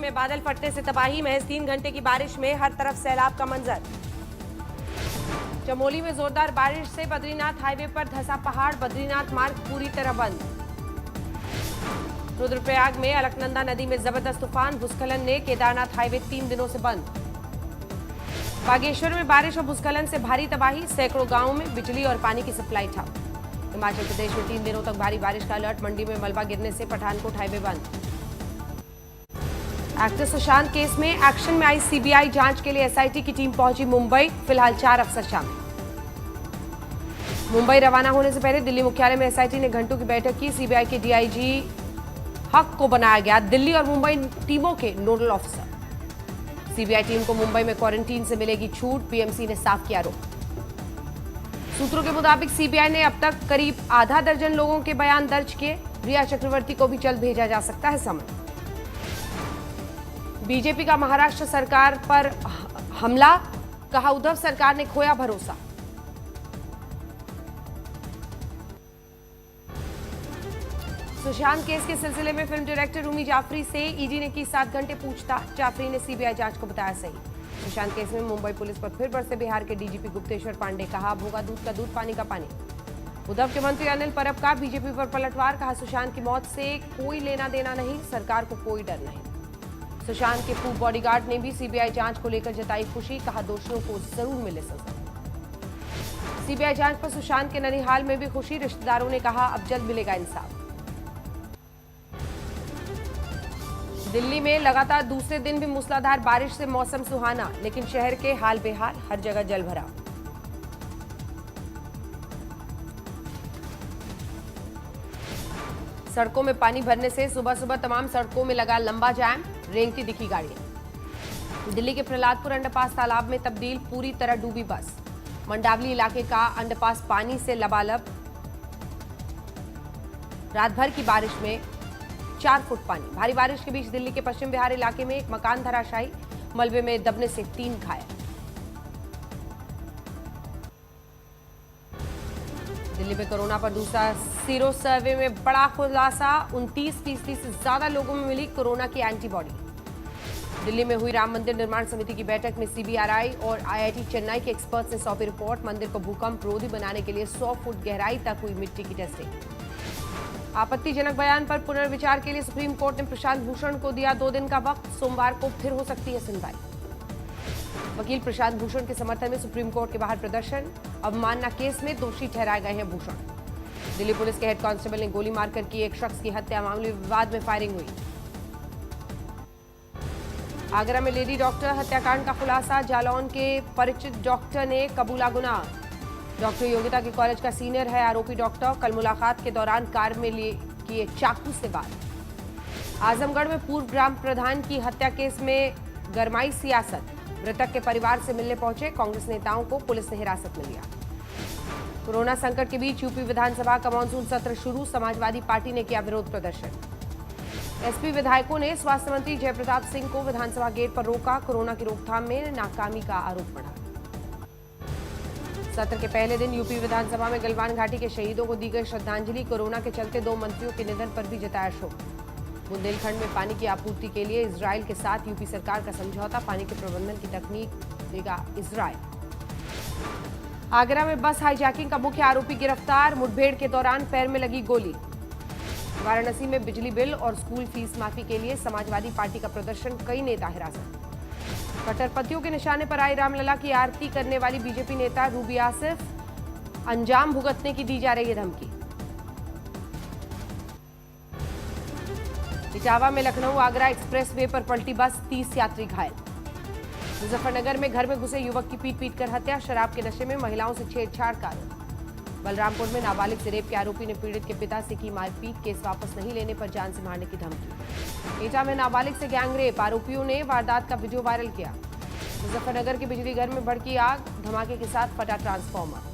में बादल फटने से तबाही, महज 3 घंटे की बारिश में हर तरफ सैलाब का मंजर। चमोली में जोरदार बारिश से बद्रीनाथ हाईवे पर धंसा पहाड़, बद्रीनाथ मार्ग पूरी तरह बंद। रुद्रप्रयाग में अलकनंदा नदी में जबरदस्त तूफान, भूस्खलन ने केदारनाथ हाईवे 3 दिनों से बंद। बागेश्वर में बारिश और भूस्खलन से भारी तबाही, सैकड़ों गांवों में बिजली और पानी की सप्लाई ठप। हिमाचल प्रदेश में 3 दिनों तक भारी बारिश का अलर्ट, मंडी में मलबा गिरने से पठानकोट हाईवे बंद। एक्टर सुशांत केस में एक्शन में आई सीबीआई, जांच के लिए एसआईटी की टीम पहुंची मुंबई, फिलहाल 4 अफसर शामिल। मुंबई रवाना होने से पहले दिल्ली मुख्यालय में एसआईटी ने घंटों की बैठक की, सीबीआई के डीआईजी हक को बनाया गया दिल्ली और मुंबई टीमों के नोडल ऑफिसर। सीबीआई टीम को मुंबई में क्वारंटीन से मिलेगी छूट, पीएमसी ने साफ किया रोक। सूत्रों के मुताबिक सीबीआई ने अब तक करीब आधा दर्जन लोगों के बयान दर्ज किए, रिया चक्रवर्ती को भी जल्द भेजा जा सकता है समन। बीजेपी का महाराष्ट्र सरकार पर हमला, कहा उद्धव सरकार ने खोया भरोसा। सुशांत केस के सिलसिले में फिल्म डायरेक्टर रूमी जाफरी से ईडी ने की 7 घंटे पूछताछ, जाफरी ने सीबीआई जांच को बताया सही। सुशांत केस में मुंबई पुलिस पर फिर बरसे बिहार के डीजीपी गुप्तेश्वर पांडे, कहा भोगा दूध का दूध पानी का पानी। उद्धव के मंत्री अनिल परब का बीजेपी पर पलटवार, कहा सुशांत की मौत से कोई लेना देना नहीं, सरकार को कोई डर नहीं। सुशांत के पूर्व बॉडीगार्ड ने भी सीबीआई जांच को लेकर जताई खुशी, कहा दोषियों को जरूर मिले सजा। सीबीआई जांच पर सुशांत के ननिहाल में भी खुशी, रिश्तेदारों ने कहा अब जल्द मिलेगा इंसाफ। दिल्ली में लगातार दूसरे दिन भी मूसलाधार बारिश से मौसम सुहाना, लेकिन शहर के हाल बेहाल, हर जगह जल भराव। सड़कों में पानी भरने से सुबह सुबह तमाम सड़कों में लगा लंबा जाम, रेंगती दिखी गाड़ियां। दिल्ली के प्रहलादपुर अंडरपास तालाब में तब्दील, पूरी तरह डूबी बस। मंडावली इलाके का अंडरपास पानी से लबालब, रात भर की बारिश में 4 फुट पानी। भारी बारिश के बीच दिल्ली के पश्चिम बिहार इलाके में एक मकान धराशायी, मलबे में दबने से 3 घायल। दिल्ली में कोरोना पर दूसरा सीरो सर्वे में बड़ा खुलासा, 29% से ज्यादा लोगों में मिली कोरोना की एंटीबॉडी। दिल्ली में हुई राम मंदिर निर्माण समिति की बैठक में सीबीआरआई और आईआईटी चेन्नई के एक्सपर्ट्स ने सौंपी रिपोर्ट, मंदिर को भूकंप रोधी बनाने के लिए 100 फुट गहराई तक हुई मिट्टी की टेस्टिंग। आपत्तिजनक बयान पर पुनर्विचार के लिए सुप्रीम कोर्ट ने प्रशांत भूषण को दिया 2 दिन का वक्त, सोमवार को फिर हो सकती है सुनवाई। वकील प्रशांत भूषण के समर्थन में सुप्रीम कोर्ट के बाहर प्रदर्शन, अवमानना केस में दोषी ठहराए गए हैं भूषण। दिल्ली पुलिस के हेड कांस्टेबल ने गोली मारकर की एक शख्स की हत्या, मामले विवाद में फायरिंग हुई। आगरा में लेडी डॉक्टर हत्याकांड का खुलासा, जालौन के परिचित डॉक्टर ने कबूला गुनाह। डॉक्टर योगिता के कॉलेज का सीनियर है आरोपी डॉक्टर, कल मुलाकात के दौरान कार में लिए किए चाकू से वार। आजमगढ़ में पूर्व ग्राम प्रधान की हत्या केस में गरमाई सियासत, मृतक के परिवार से मिलने पहुंचे कांग्रेस नेताओं को पुलिस ने हिरासत में लिया। कोरोना संकट के बीच यूपी विधानसभा का मानसून सत्र शुरू, समाजवादी पार्टी ने किया विरोध प्रदर्शन। एसपी विधायकों ने स्वास्थ्य मंत्री जयप्रताप सिंह को विधानसभा गेट पर रोका, कोरोना की रोकथाम में नाकामी का आरोप बढ़ा। सत्र के पहले दिन यूपी विधानसभा में गलवान घाटी के शहीदों को दी गई श्रद्धांजलि, कोरोना के चलते 2 मंत्रियों के निधन पर भी जताया शोक। बुंदेलखंड में पानी की आपूर्ति के लिए इजराइल के साथ यूपी सरकार का समझौता, पानी के प्रबंधन की तकनीक देगा इजराइल। आगरा में बस हाईजैकिंग का मुख्य आरोपी गिरफ्तार, मुठभेड़ के दौरान पैर में लगी गोली। वाराणसी में बिजली बिल और स्कूल फीस माफी के लिए समाजवादी पार्टी का प्रदर्शन, कई नेता हिरासत। कट्टरपंथियों के निशाने पर आई रामलला की आरती करने वाली बीजेपी नेता रूबी आसिफ, अंजाम भुगतने की दी जा रही है धमकी। इटावा में लखनऊ आगरा एक्सप्रेस वे पर पलटी बस, 30 यात्री घायल। मुजफ्फरनगर में घर में घुसे युवक की पीट कर हत्या, शराब के नशे में महिलाओं से छेड़छाड़ का आरोप। बलरामपुर में नाबालिग से रेप के आरोपी ने पीड़ित के पिता से की मारपीट, केस वापस नहीं लेने पर जान से मारने की धमकी। एटा में नाबालिग से गैंग रेप, आरोपियों ने वारदात का वीडियो वायरल किया। मुजफ्फरनगर के बिजली घर में भड़की आग, धमाके के साथ फटा ट्रांसफार्मर।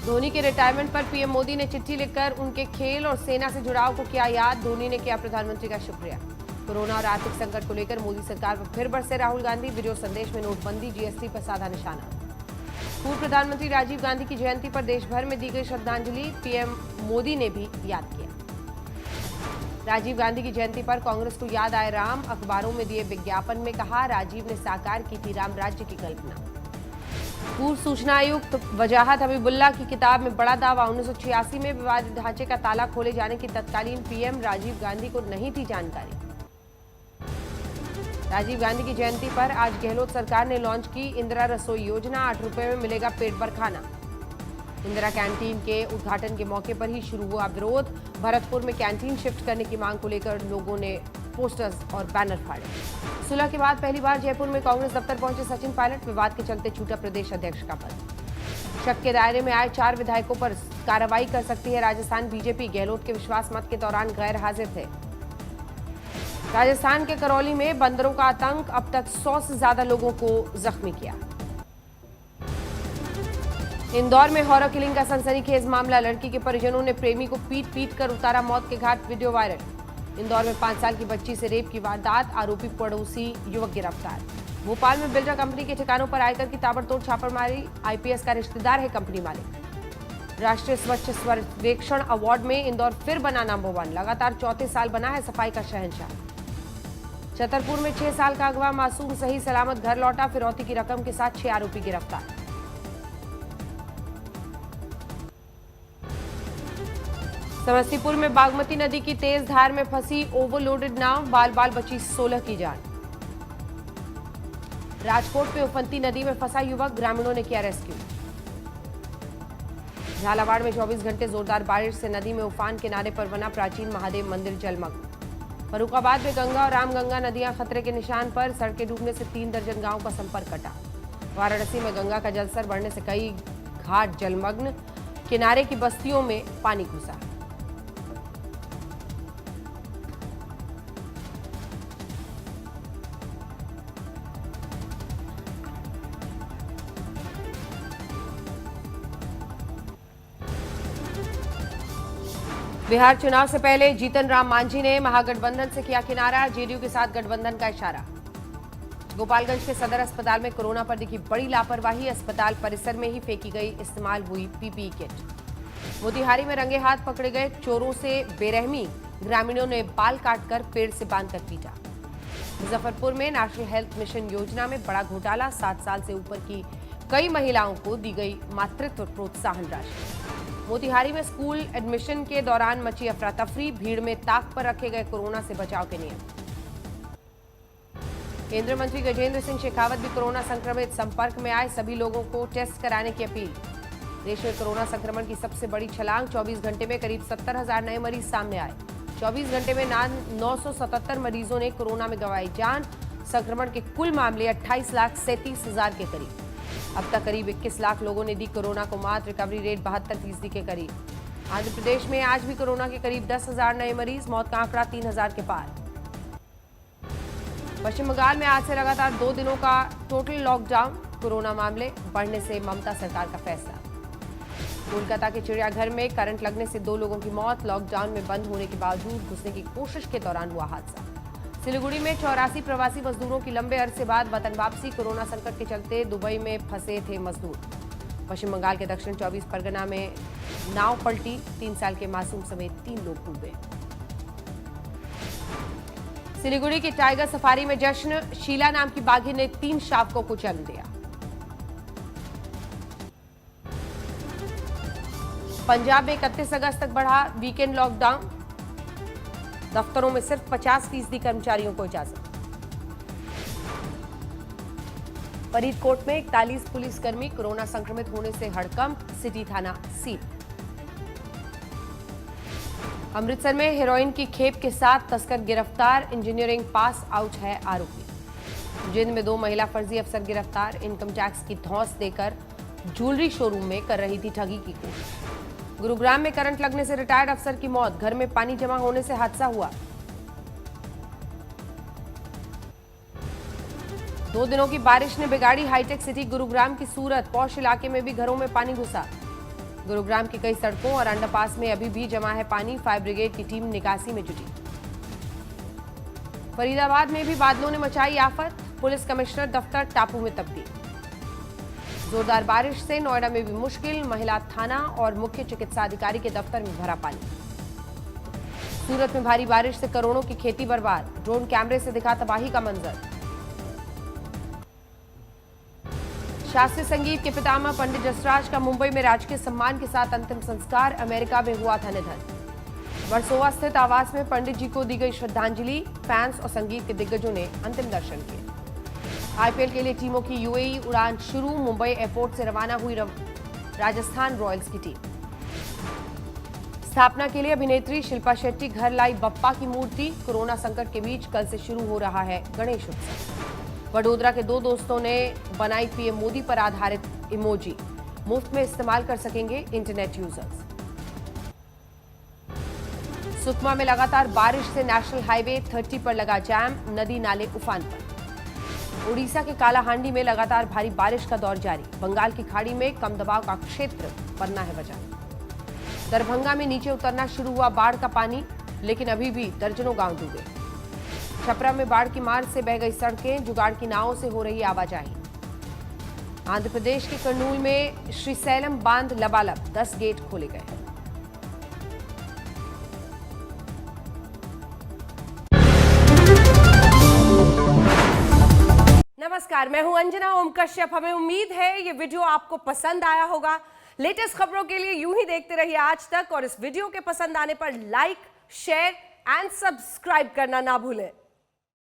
धोनी के रिटायरमेंट पर पीएम मोदी ने चिट्ठी लिखकर उनके खेल और सेना से जुड़ाव को किया याद, धोनी ने किया प्रधानमंत्री का शुक्रिया। कोरोना और आर्थिक संकट को लेकर मोदी सरकार पर फिर बरसे राहुल गांधी, वीडियो संदेश में नोटबंदी, जीएसटी पर साधा निशाना। पूर्व प्रधानमंत्री राजीव गांधी की जयंती पर देश भर में दी गई श्रद्धांजलि, पीएम मोदी ने भी याद किया। राजीव गांधी की जयंती पर कांग्रेस को याद आए राम, अखबारों में दिए विज्ञापन में कहा राजीव ने साकार की थी राम राज्य की कल्पना। पूर्व सूचना आयुक्त वजाहत हबीबुल्ला की किताब में बड़ा दावा, 1986 में विवादित ढांचे का ताला खोले जाने की तत्कालीन पीएम राजीव गांधी को नहीं थी जानकारी। राजीव गांधी की जयंती पर आज गहलोत सरकार ने लॉन्च की इंदिरा रसोई योजना, 8 रुपए में मिलेगा पेट भर खाना। इंदिरा कैंटीन के उद्घाटन के मौके पर ही शुरू हुआ विरोध। भरतपुर में कैंटीन शिफ्ट करने की मांग को लेकर लोगों ने पोस्टर्स और बैनर फाड़े। सुलह के बाद पहली बार जयपुर में कांग्रेस दफ्तर पहुंचे सचिन पायलट, विवाद के चलते छूटा प्रदेश अध्यक्ष का पद। शक के दायरे में आए 4 विधायकों पर कार्रवाई कर सकती है राजस्थान बीजेपी, गहलोत के विश्वास मत के दौरान गैर हाजिर थे। राजस्थान के करौली में बंदरों का आतंक, अब तक 100 से ज्यादा लोगों को जख्मी किया। इंदौर में हॉरर किलिंग का सनसनीखेज मामला, लड़की के परिजनों ने प्रेमी को पीट पीट कर उतारा मौत के घाट, वीडियो वायरल। इंदौर में 5 साल की बच्ची से रेप की वारदात, आरोपी पड़ोसी युवक गिरफ्तार। भोपाल में बिल्डर कंपनी के ठिकानों पर आयकर की ताबड़तोड़ छापेमारी, आईपीएस का रिश्तेदार है कंपनी मालिक। राष्ट्रीय स्वच्छ सर्वेक्षण अवार्ड में इंदौर फिर बना नंबर 1, लगातार चौथे साल बना है सफाई का शहंशाह। छतरपुर में 6 साल का अगवा मासूम सही सलामत घर लौटा, फिरौती की रकम के साथ 6 आरोपी गिरफ्तार। समस्तीपुर में बागमती नदी की तेज धार में फंसी ओवरलोडेड नाव, बाल बाल बची 16 की जान। राजकोट में उफनती नदी में फंसा युवक, ग्रामीणों ने किया रेस्क्यू। झालावाड़ में 24 घंटे जोरदार बारिश से नदी में उफान, किनारे पर बना प्राचीन महादेव मंदिर जलमग्न। फर्रुखाबाद में गंगा और रामगंगा नदियां खतरे के निशान पर, सड़कें डूबने से 3 दर्जन गांव का संपर्क कटा। वाराणसी में गंगा का जलस्तर बढ़ने से कई घाट जलमग्न, किनारे की बस्तियों में पानी घुसा। बिहार चुनाव से पहले जीतन राम मांझी ने महागठबंधन से किया किनारा, जेडीयू के साथ गठबंधन का इशारा। गोपालगंज के सदर अस्पताल में कोरोना पर दिखी बड़ी लापरवाही, अस्पताल परिसर में ही फेंकी गई इस्तेमाल हुई पीपीई किट। मोतिहारी में रंगे हाथ पकड़े गए चोरों से बेरहमी, ग्रामीणों ने बाल काटकर पेड़ से बांधकर पीटा। मुजफ्फरपुर में नेशनल हेल्थ मिशन योजना में बड़ा घोटाला, 7 साल से ऊपर की कई महिलाओं को दी गई मातृत्व प्रोत्साहन राशि। मोतिहारी में स्कूल एडमिशन के दौरान मची अफरा तफरी, भीड़ में ताक पर रखे गए कोरोना से बचाव के नियम। केंद्रीय मंत्री गजेंद्र सिंह शेखावत भी कोरोना संक्रमित, संपर्क में आए सभी लोगों को टेस्ट कराने की अपील। देश में कोरोना संक्रमण की सबसे बड़ी छलांग, 24 घंटे में करीब 70,000 नए मरीज सामने आए। 24 घंटे में 977 मरीजों ने कोरोना में गंवाई जान। संक्रमण के कुल मामले 28,37,000 के करीब। अब तक करीब 21 लाख लोगों ने दी कोरोना को मात, रिकवरी रेट 72% के करीब। आंध्र प्रदेश में आज भी कोरोना के करीब 10,000 नए मरीज, मौत का आंकड़ा 3,000 के पार। पश्चिम बंगाल में आज से लगातार 2 दिनों का टोटल लॉकडाउन, कोरोना मामले बढ़ने से ममता सरकार का फैसला। कोलकाता के चिड़ियाघर में करंट लगने से 2 लोगों की मौत, लॉकडाउन में बंद होने के बावजूद घुसने की कोशिश के दौरान हुआ हादसा। सिलीगुड़ी में 84 प्रवासी मजदूरों की लंबे अरसे बाद वतन वापसी, कोरोना संकट के चलते दुबई में फंसे थे मजदूर। पश्चिम बंगाल के दक्षिण 24 परगना में नाव पलटी, 3 साल के मासूम समेत 3 लोग डूबे। सिलीगुड़ी की टाइगर सफारी में जश्न, शीला नाम की बाघिन ने 3 शावकों को जन्म दिया। पंजाब में 31 अगस्त तक बढ़ा वीकेंड लॉकडाउन, दफ्तरों में सिर्फ 50% कर्मचारियों को इजाजत। फरीदकोट में 41 पुलिसकर्मी कोरोना संक्रमित होने से हड़कंप, सिटी थाना सील। अमृतसर में हेरोइन की खेप के साथ तस्कर गिरफ्तार, इंजीनियरिंग पास आउट है आरोपी। जिंद में 2 महिला फर्जी अफसर गिरफ्तार, इनकम टैक्स की धौंस देकर ज्वेलरी शोरूम में कर रही थी ठगी की कोशिश। गुरुग्राम में करंट लगने से रिटायर्ड अफसर की मौत, घर में पानी जमा होने से हादसा हुआ। 2 दिनों की बारिश ने बिगाड़ी हाईटेक सिटी गुरुग्राम की सूरत, पौष इलाके में भी घरों में पानी घुसा। गुरुग्राम की कई सड़कों और अंडरपास में अभी भी जमा है पानी, फायर ब्रिगेड की टीम निकासी में जुटी। फरीदाबाद में भी बादलों ने मचाई आफत, पुलिस कमिश्नर दफ्तर टापू में तब्दील। जोरदार बारिश से नोएडा में भी मुश्किल, महिला थाना और मुख्य चिकित्सा अधिकारी के दफ्तर में भरा पानी। सूरत में भारी बारिश से करोड़ों की खेती बर्बाद, ड्रोन कैमरे से दिखा तबाही का मंजर। शास्त्रीय संगीत के पितामह पंडित जसराज का मुंबई में राजकीय सम्मान के साथ अंतिम संस्कार, अमेरिका में हुआ था निधन। वर्सोवा स्थित आवास में पंडित जी को दी गई श्रद्धांजलि, फैंस और संगीत के दिग्गजों ने अंतिम दर्शन किए। आईपीएल के लिए टीमों की यूएई उड़ान शुरू, मुंबई एयरपोर्ट से रवाना हुई राजस्थान रॉयल्स की टीम। स्थापना के लिए अभिनेत्री शिल्पा शेट्टी घर लाई बप्पा की मूर्ति, कोरोना संकट के बीच कल से शुरू हो रहा है गणेश उत्सव। वडोदरा के दो दोस्तों ने बनाई पीएम मोदी पर आधारित इमोजी, मुफ्त में इस्तेमाल कर सकेंगे इंटरनेट यूजर्स। सुकमा में लगातार बारिश से नेशनल हाईवे 30 पर लगा जाम, नदी नाले उफान पर। उड़ीसा के कालाहांडी में लगातार भारी बारिश का दौर जारी, बंगाल की खाड़ी में कम दबाव का क्षेत्र बनना है वजह। दरभंगा में नीचे उतरना शुरू हुआ बाढ़ का पानी, लेकिन अभी भी दर्जनों गांव डूबे। छपरा में बाढ़ की मार से बह गई सड़कें, जुगाड़ की नावों से हो रही आवाजाही। आंध्र प्रदेश के कर्नूल में श्रीशैलम बांध लबालब, 10 गेट खोले गए। नमस्कार, मैं हूं अंजना ओम कश्यप। हमें उम्मीद है ये वीडियो आपको पसंद आया होगा। लेटेस्ट खबरों के लिए यूं ही देखते रहिए आज तक, और इस वीडियो के पसंद आने पर लाइक, शेयर एंड सब्सक्राइब करना ना भूलें।